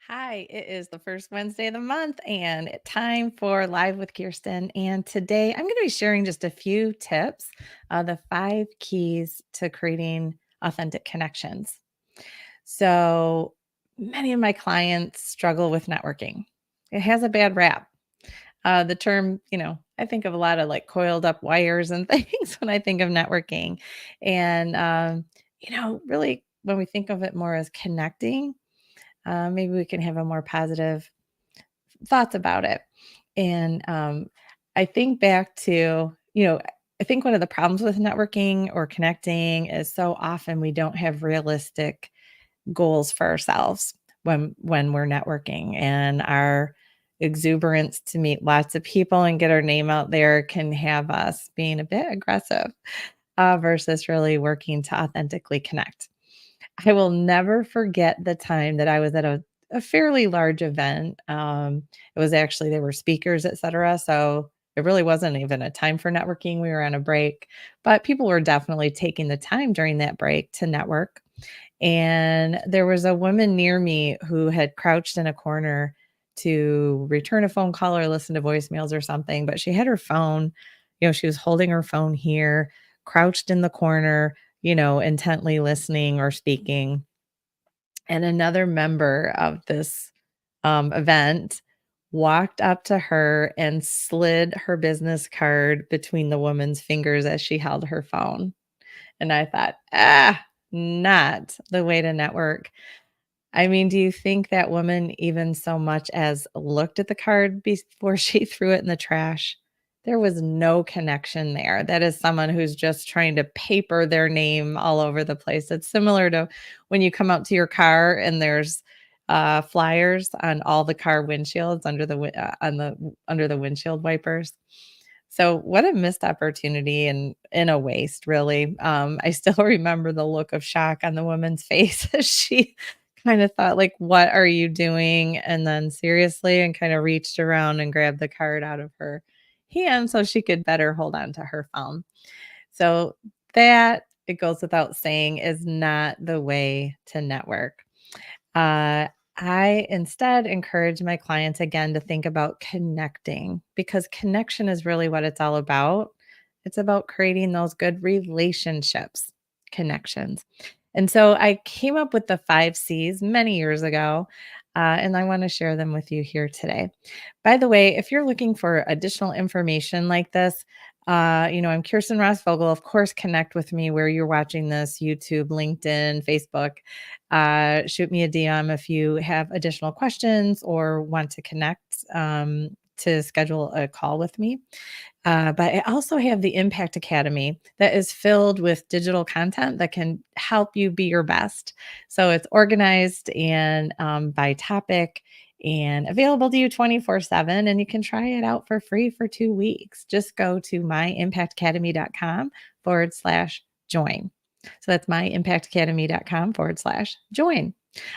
Hi, it is the first Wednesday of the month and time for Live with Kirsten. And today I'm going to be sharing just a few tips, the 5 keys to creating authentic connections. So many of my clients struggle with networking. It has a bad rap. The term, I think of a lot of like coiled up wires and things when I think of networking. And, really, when we think of it more as connecting, maybe we can have a more positive thoughts about it. And I think back to, I think one of the problems with networking or connecting is so often we don't have realistic goals for ourselves when we're networking, and our exuberance to meet lots of people and get our name out there can have us being a bit aggressive versus really working to authentically connect. I will never forget the time that I was at a fairly large event. It was actually there were speakers, etcetera, so it really wasn't even a time for networking. We were on a break, but people were definitely taking the time during that break to network. And there was a woman near me who had crouched in a corner to return a phone call or listen to voicemails or something, but she had her phone, she was holding her phone here, crouched in the corner, intently listening or speaking. And another member of this event walked up to her and slid her business card between the woman's fingers as she held her phone. And I thought, not the way to network. I mean, do you think that woman even so much as looked at the card before she threw it in the trash? There was no connection there. That is someone who's just trying to paper their name all over the place. It's similar to when you come out to your car and there's flyers on all the car windshields under the windshield wipers. So what a missed opportunity and a waste, really. I still remember the look of shock on the woman's face as she kind of thought, like, "What are you doing?" And then seriously, and kind of reached around and grabbed the card out of her hand so she could better hold on to her phone. So that, it goes without saying, is not the way to network. Uh, I instead encourage my clients again to think about connecting, because connection is really what it's all about. It's about creating those good relationships, connections. And so I came up with the 5 C's many years ago, and I want to share them with you here today. By the way, if you're looking for additional information like this, I'm Kirsten Ross Vogel. Of course, connect with me where you're watching this: YouTube, LinkedIn, Facebook. Shoot me a DM if you have additional questions or want to connect, to schedule a call with me. But I also have the Impact Academy that is filled with digital content that can help you be your best. So it's organized and by topic and available to you 24/7. And you can try it out for free for 2 weeks. Just go to myimpactacademy.com/join. So that's myimpactacademy.com/join.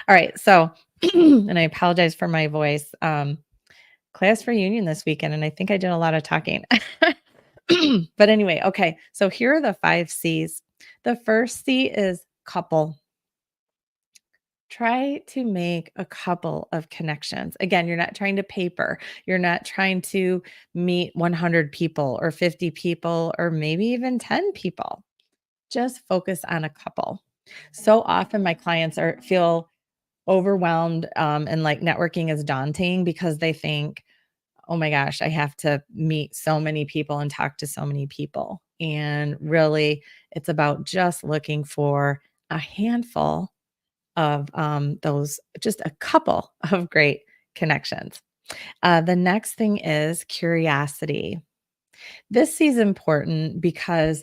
All right. So, and I apologize for my voice. Class reunion this weekend, and I think I did a lot of talking. But anyway, okay. So here are the 5 C's. The first C is couple. Try to make a couple of connections. Again, you're not trying to paper. You're not trying to meet 100 people or 50 people or maybe even 10 people. Just focus on a couple. So often my clients are feel overwhelmed, and like networking is daunting because they think, oh my gosh, I have to meet so many people and talk to so many people. And really, it's about just looking for a handful of those, just a couple of great connections. The next thing is curiosity. This is important because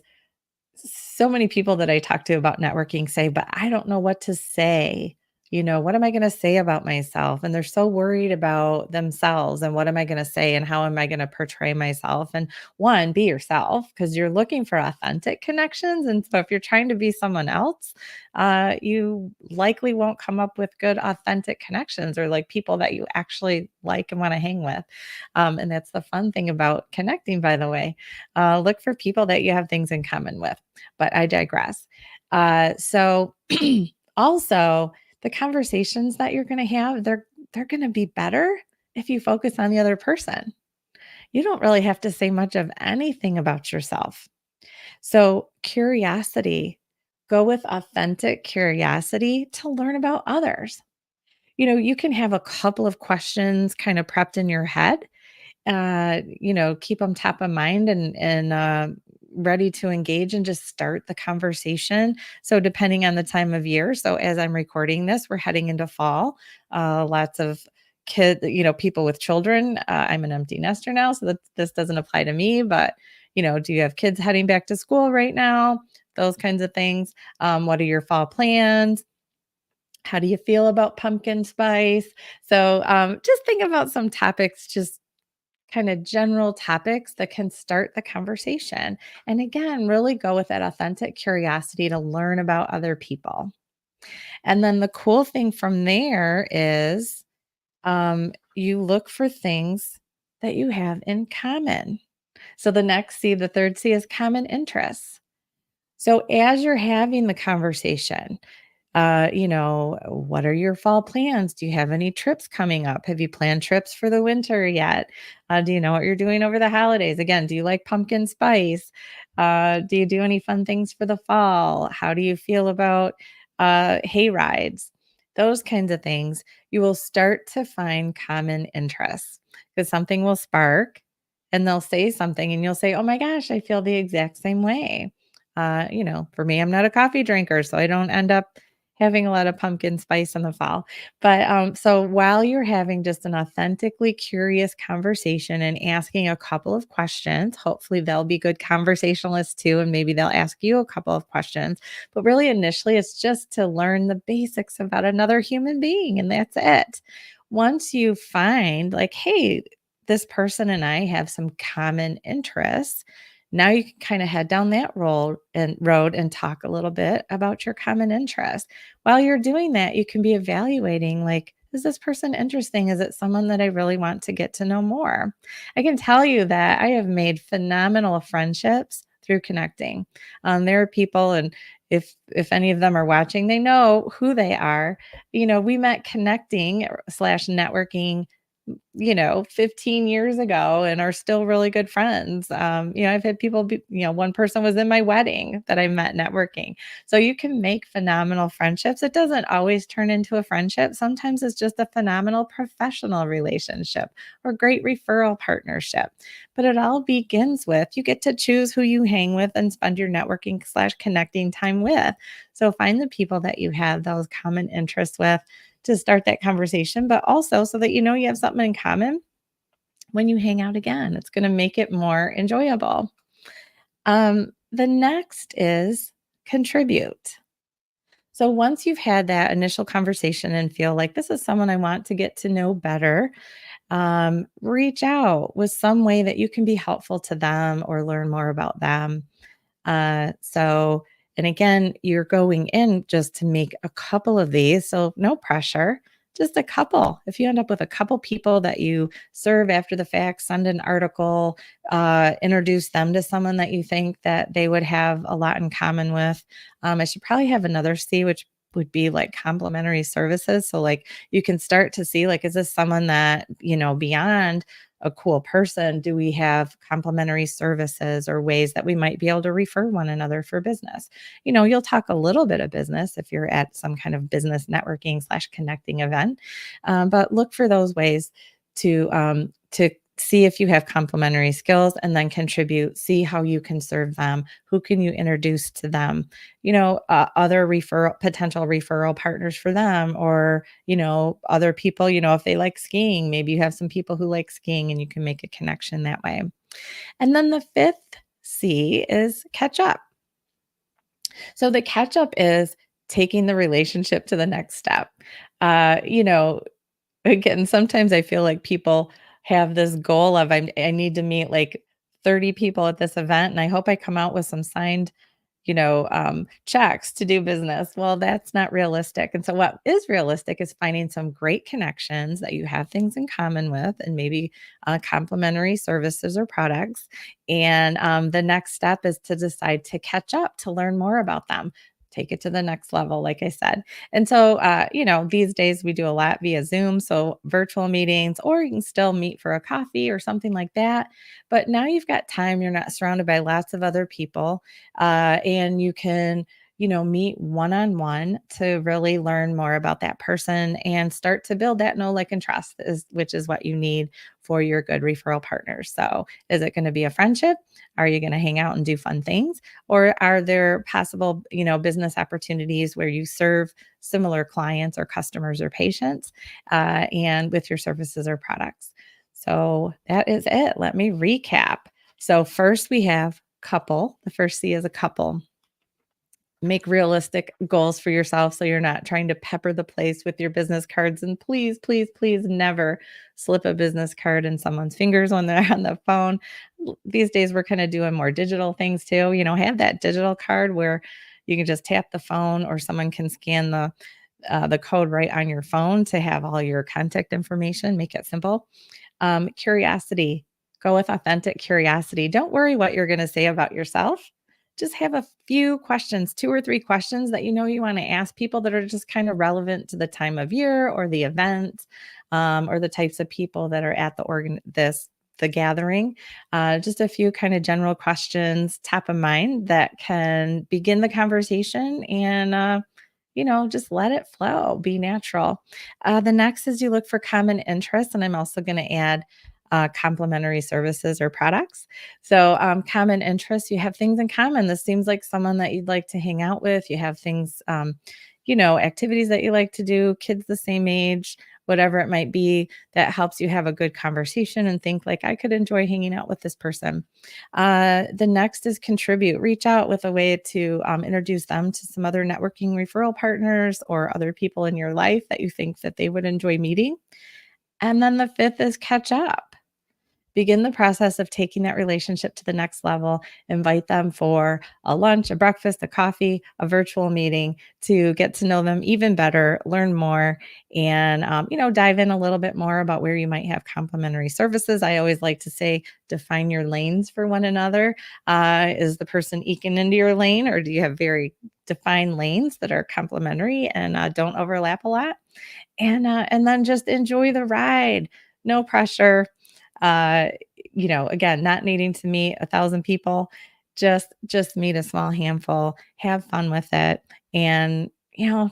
so many people that I talk to about networking say, but I don't know what to say. What am I going to say about myself? And they're so worried about themselves and what am I going to say and how am I going to portray myself? And one, be yourself, because you're looking for authentic connections. And so if you're trying to be someone else, you likely won't come up with good, authentic connections or like people that you actually like and want to hang with. And that's the fun thing about connecting, by the way. Look for people that you have things in common with, but I digress. So also the conversations that you're going to have, they're going to be better if you focus on the other person. You don't really have to say much of anything about yourself. So, curiosity, go with authentic curiosity to learn about others. You can have a couple of questions kind of prepped in your head, keep them top of mind and ready to engage and just start the conversation. So depending on the time of year, so as I'm recording this, we're heading into fall. Lots of people with children. I'm an empty nester now, so that this doesn't apply to me. But do you have kids heading back to school right now? Those kinds of things. What are your fall plans? How do you feel about pumpkin spice? So just think about some topics, just kind of general topics that can start the conversation. And again, really go with that authentic curiosity to learn about other people. And then the cool thing from there is you look for things that you have in common. So the next C, the third C is common interests. So as you're having the conversation, what are your fall plans? Do you have any trips coming up? Have you planned trips for the winter yet? Do you know what you're doing over the holidays? Again, do you like pumpkin spice? Do you do any fun things for the fall? How do you feel about hay rides? Those kinds of things. You will start to find common interests because something will spark and they'll say something and you'll say, oh my gosh, I feel the exact same way. For me, I'm not a coffee drinker, so I don't end up having a lot of pumpkin spice in the fall. But so while you're having just an authentically curious conversation and asking a couple of questions, hopefully they'll be good conversationalists too, and maybe they'll ask you a couple of questions. But really, initially, it's just to learn the basics about another human being, and that's it. Once you find, like, hey, this person and I have some common interests, now you can kind of head down that road and talk a little bit about your common interests. While you're doing that, you can be evaluating, like, is this person interesting? Is it someone that I really want to get to know more? I can tell you that I have made phenomenal friendships through connecting. There are people, and if any of them are watching, they know who they are. We met connecting slash networking 15 years ago and are still really good friends. I've had people one person was in my wedding that I met networking. So you can make phenomenal friendships. It doesn't always turn into a friendship. Sometimes it's just a phenomenal professional relationship or great referral partnership. But it all begins with you get to choose who you hang with and spend your networking slash connecting time with. So find the people that you have those common interests with to start that conversation, but also so that you have something in common when you hang out again. It's going to make it more enjoyable. The next is contribute. So once you've had that initial conversation and feel like this is someone I want to get to know better, reach out with some way that you can be helpful to them or learn more about them. And again, you're going in just to make a couple of these. So no pressure, just a couple. If you end up with a couple people that you serve after the fact, send an article, introduce them to someone that you think that they would have a lot in common with. I should probably have another C, which would be like complementary services. So like you can start to see, like, is this someone that, beyond a cool person, do we have complementary services or ways that we might be able to refer one another for business? You'll talk a little bit of business if you're at some kind of business networking slash connecting event, but look for those ways to see if you have complementary skills and then contribute, see how you can serve them, who can you introduce to them, other potential referral partners for them, or, other people, if they like skiing, maybe you have some people who like skiing and you can make a connection that way. And then the fifth C is catch up. So the catch up is taking the relationship to the next step. Uh, you know, Again, sometimes I feel like people have this goal of I need to meet like 30 people at this event, and I hope I come out with some signed, checks to do business. Well, that's not realistic. And so what is realistic is finding some great connections that you have things in common with and maybe complementary services or products. And the next step is to decide to catch up, to learn more about them. take it to the next level, like I said. And so, these days we do a lot via Zoom, so virtual meetings, or you can still meet for a coffee or something like that. But now you've got time, you're not surrounded by lots of other people, and you can meet one on one to really learn more about that person and start to build that know, like, and trust, which is what you need for your good referral partners. So, is it going to be a friendship? Are you going to hang out and do fun things? Or are there possible, business opportunities where you serve similar clients or customers or patients and with your services or products? So, that is it. Let me recap. So, first we have couple. The first C is a couple. Make realistic goals for yourself so you're not trying to pepper the place with your business cards. And please, please, please never slip a business card in someone's fingers when they're on the phone. These days, we're kind of doing more digital things too. Have that digital card where you can just tap the phone or someone can scan the code right on your phone to have all your contact information. Make it simple. Curiosity. Go with authentic curiosity. Don't worry what you're going to say about yourself. Just have a few questions, 2 or 3 questions that you want to ask people that are just kind of relevant to the time of year or the event, or the types of people that are at the gathering. Just a few kind of general questions, top of mind, that can begin the conversation and just let it flow, be natural. The next is you look for common interests, and I'm also going to add complementary services or products. So, common interests, you have things in common. This seems like someone that you'd like to hang out with. You have things, activities that you like to do, kids the same age, whatever it might be, that helps you have a good conversation and think like, I could enjoy hanging out with this person. The next is contribute. Reach out with a way to introduce them to some other networking referral partners or other people in your life that you think that they would enjoy meeting. And then the fifth is catch up. Begin the process of taking that relationship to the next level. Invite them for a lunch, a breakfast, a coffee, a virtual meeting to get to know them even better, learn more, and dive in a little bit more about where you might have complementary services. I always like to say, define your lanes for one another. Is the person eking into your lane, or do you have very defined lanes that are complementary and don't overlap a lot? And then just enjoy the ride. No pressure. Uh, again, not needing to meet 1,000 people, just meet a small handful, have fun with it, and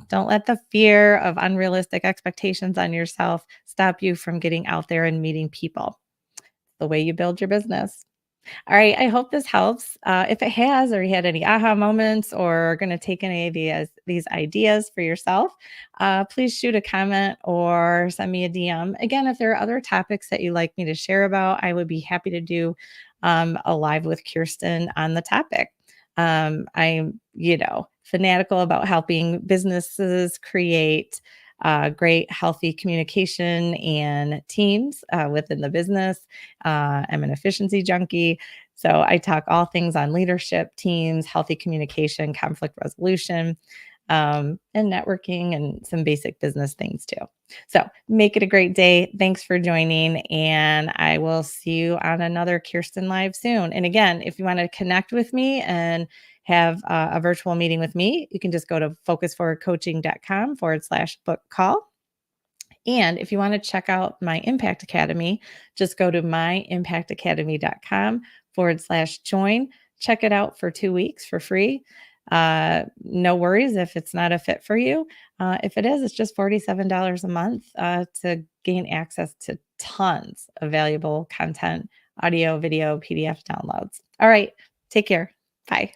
don't let the fear of unrealistic expectations on yourself stop you from getting out there and meeting people. The way you build your business. All right. I hope this helps. If it has, or you had any aha moments, or are going to take any of these ideas for yourself, please shoot a comment or send me a DM. Again, if there are other topics that you'd like me to share about, I would be happy to do a live with Kirsten on the topic. I'm, fanatical about helping businesses create great, healthy communication and teams within the business. I'm an efficiency junkie. So I talk all things on leadership, teams, healthy communication, conflict resolution, and networking, and some basic business things too. So make it a great day. Thanks for joining. And I will see you on another Kirsten Live soon. And again, if you want to connect with me and have a virtual meeting with me, you can just go to focusforwardcoaching.com/book call. And if you want to check out my Impact Academy, just go to myimpactacademy.com/join. Check it out for 2 weeks for free. No worries if it's not a fit for you. If it is, it's just $47 a month to gain access to tons of valuable content, audio, video, PDF downloads. All right. Take care. Bye.